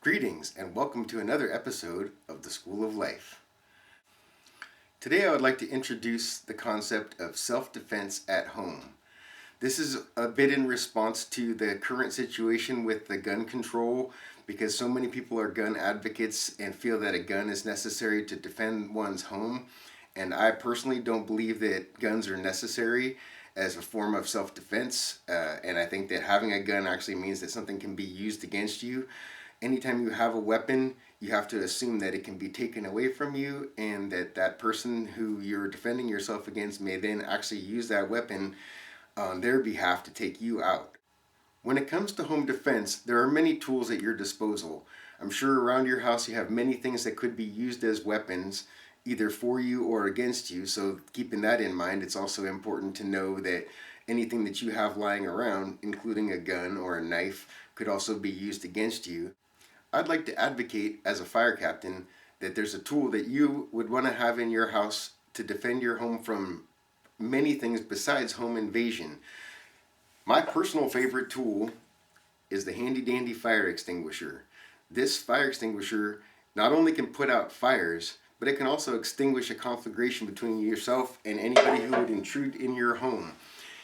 Greetings and welcome to another episode of the School of Life. Today I would like to introduce the concept of self-defense at home. This is a bit in response to the current situation with the gun control, because so many people are gun advocates and feel that a gun is necessary to defend one's home. And I personally don't believe that guns are necessary as a form of self-defense. And I think that having a gun actually means that something can be used against you. Anytime you have a weapon, you have to assume that it can be taken away from you, and that person who you're defending yourself against may then actually use that weapon on their behalf to take you out. When it comes to home defense, there are many tools at your disposal. I'm sure around your house you have many things that could be used as weapons, either for you or against you. So keeping that in mind, it's also important to know that anything that you have lying around, including a gun or a knife, could also be used against you. I'd like to advocate as a fire captain that there's a tool that you would want to have in your house to defend your home from many things besides home invasion. My personal favorite tool is the handy dandy fire extinguisher. This fire extinguisher not only can put out fires, but it can also extinguish a conflagration between yourself and anybody who would intrude in your home.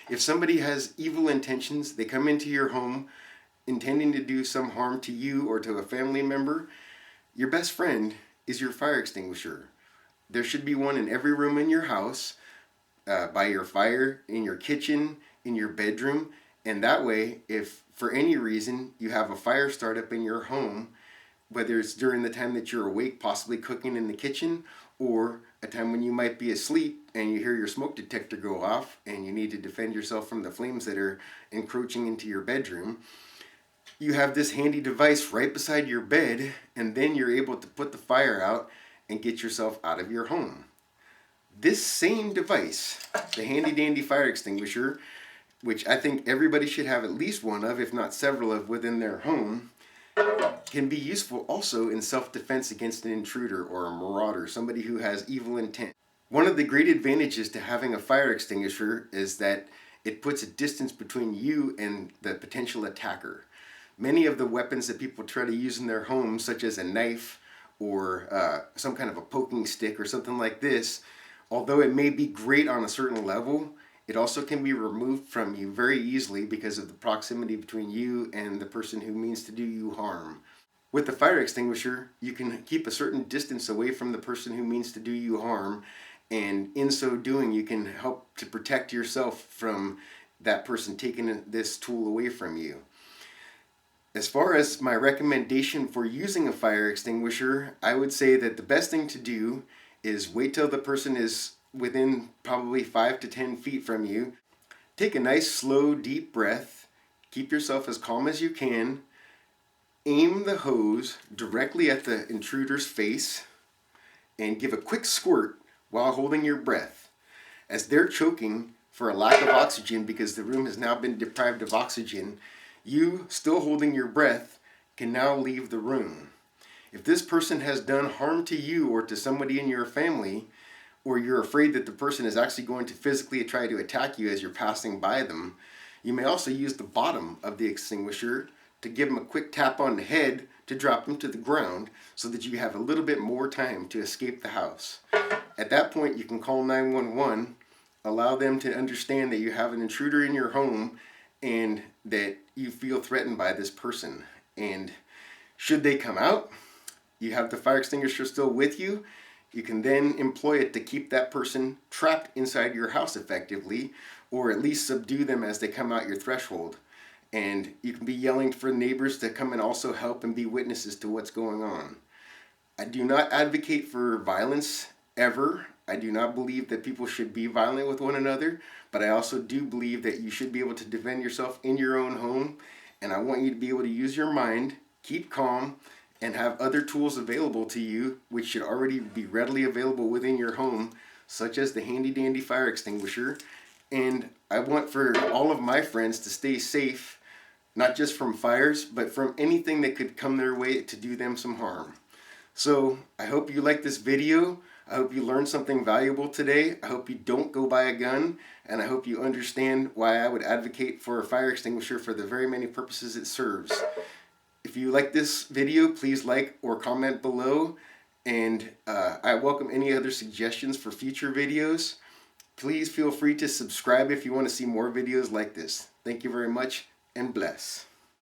If somebody has evil intentions, they come into your home intending to do some harm to you or to a family member, your best friend is your fire extinguisher. There should be one in every room in your house, by your fire, in your kitchen, in your bedroom, and that way, if for any reason you have a fire start up in your home, whether it's during the time that you're awake, possibly cooking in the kitchen, or a time when you might be asleep and you hear your smoke detector go off and you need to defend yourself from the flames that are encroaching into your bedroom, you have this handy device right beside your bed, and then you're able to put the fire out and get yourself out of your home. This same device, the handy dandy fire extinguisher, which I think everybody should have at least one of, if not several of, within their home, can be useful also in self-defense against an intruder or a marauder, somebody who has evil intent. One of the great advantages to having a fire extinguisher is that it puts a distance between you and the potential attacker. Many of the weapons that people try to use in their homes, such as a knife or some kind of a poking stick or something like this, although it may be great on a certain level, it also can be removed from you very easily because of the proximity between you and the person who means to do you harm. With the fire extinguisher, you can keep a certain distance away from the person who means to do you harm, and in so doing, you can help to protect yourself from that person taking this tool away from you. As far as my recommendation for using a fire extinguisher, I would say that the best thing to do is wait till the person is within probably 5 to 10 feet from you. Take a nice, slow, deep breath. Keep yourself as calm as you can. Aim the hose directly at the intruder's face and give a quick squirt while holding your breath. As they're choking for a lack of oxygen because the room has now been deprived of oxygen, you, still holding your breath, can now leave the room. If this person has done harm to you or to somebody in your family, or you're afraid that the person is actually going to physically try to attack you as you're passing by them, you may also use the bottom of the extinguisher to give them a quick tap on the head to drop them to the ground so that you have a little bit more time to escape the house. At that point, you can call 911, allow them to understand that you have an intruder in your home and that you feel threatened by this person. And should they come out, you have the fire extinguisher still with you. You can then employ it to keep that person trapped inside your house effectively, or at least subdue them as they come out your threshold. And you can be yelling for neighbors to come and also help and be witnesses to what's going on. I do not advocate for violence ever. I do not believe that people should be violent with one another, but I also do believe that you should be able to defend yourself in your own home, and I want you to be able to use your mind, keep calm, and have other tools available to you, which should already be readily available within your home, such as the handy dandy fire extinguisher. And I want for all of my friends to stay safe, not just from fires, but from anything that could come their way to do them some harm. So I hope you like this video. I hope you learned something valuable today. I hope you don't go buy a gun, and I hope you understand why I would advocate for a fire extinguisher for the very many purposes it serves. If you like this video, please like or comment below, and I welcome any other suggestions for future videos. Please feel free to subscribe if you want to see more videos like this. Thank you very much, and bless.